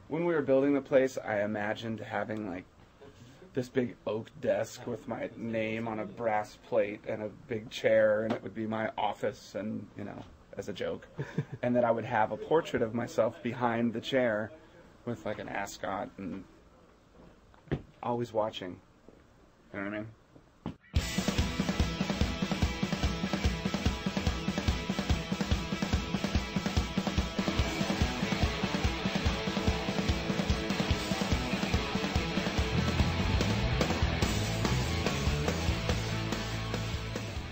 When we were building the place, I imagined having like this big oak desk with my name on a brass plate and a big chair, and it would be my office, and you know, as a joke, and that I would have a portrait of myself behind the chair with like an ascot and always watching. You know what I mean?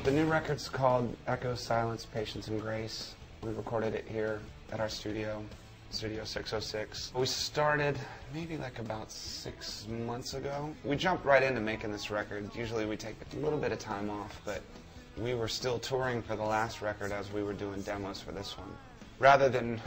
The new record's called Echo, Silence, Patience, and Grace. We recorded it here at our studio, Studio 606. We started maybe like about 6 months ago. We jumped right into making this record. Usually we take a little bit of time off, but we were still touring for the last record as we were doing demos for this one. Rather than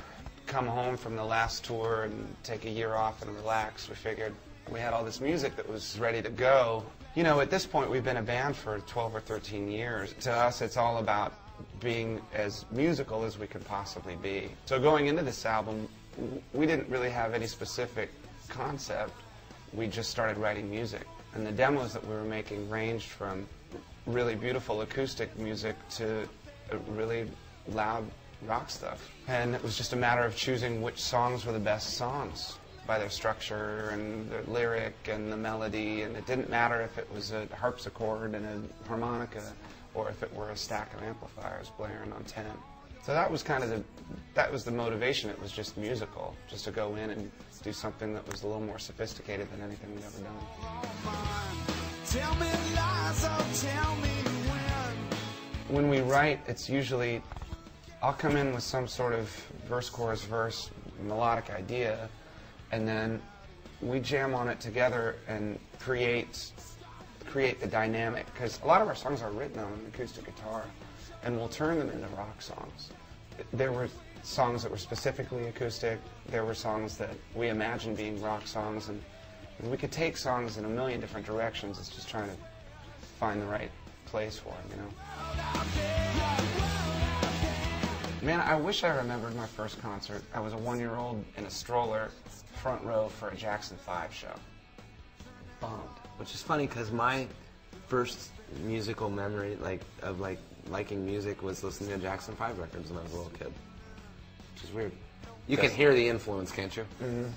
come home from the last tour and take a year off and relax, we figured we had all this music that was ready to go. You know, at this point, we've been a band for 12 or 13 years. To us, it's all about being as musical as we could possibly be. So going into this album, we didn't really have any specific concept. We just started writing music. And the demos that we were making ranged from really beautiful acoustic music to really loud rock stuff. And it was just a matter of choosing which songs were the best songs, by their structure and the lyric and the melody, and it didn't matter if it was a harpsichord and a harmonica or if it were a stack of amplifiers blaring on 10. So that was kind of the motivation. It was just musical, just to go in and do something that was a little more sophisticated than anything we'd ever done. Tell me lies, oh, tell me when we write, it's usually, I'll come in with some sort of verse, chorus, verse, melodic idea, and then we jam on it together and create the dynamic, because a lot of our songs are written on an acoustic guitar, and we'll turn them into rock songs. There were songs that were specifically acoustic, there were songs that we imagined being rock songs, and we could take songs in a million different directions. It's just trying to find the right place for them, you know. Man, I wish I remembered my first concert. I was a 1-year-old in a stroller, front row for a Jackson 5 show. Bombed. Which is funny because my first musical memory, of liking music, was listening to Jackson 5 records when I was a little kid. Which is weird. You can hear the influence, can't you? Mm-hmm.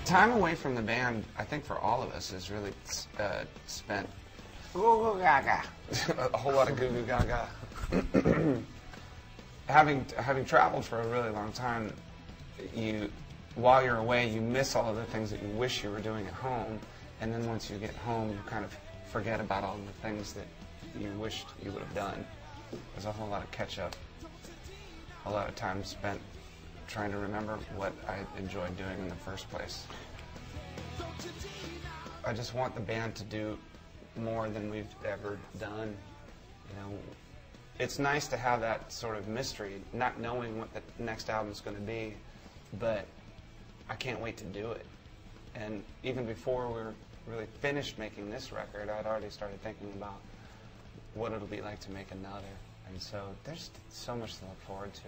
Time away from the band, I think for all of us, is really spent Goo goo gaga. a whole lot of goo goo gaga. Having traveled for a really long time, while you're away, you miss all of the things that you wish you were doing at home, and then once you get home, you kind of forget about all the things that you wished you would have done. There's a whole lot of catch-up, a lot of time spent trying to remember what I enjoyed doing in the first place. I just want the band to do more than we've ever done. You know, it's nice to have that sort of mystery, not knowing what the next album's going to be, but I can't wait to do it. And even before we were really finished making this record, I'd already started thinking about what it'll be like to make another. And so there's so much to look forward to.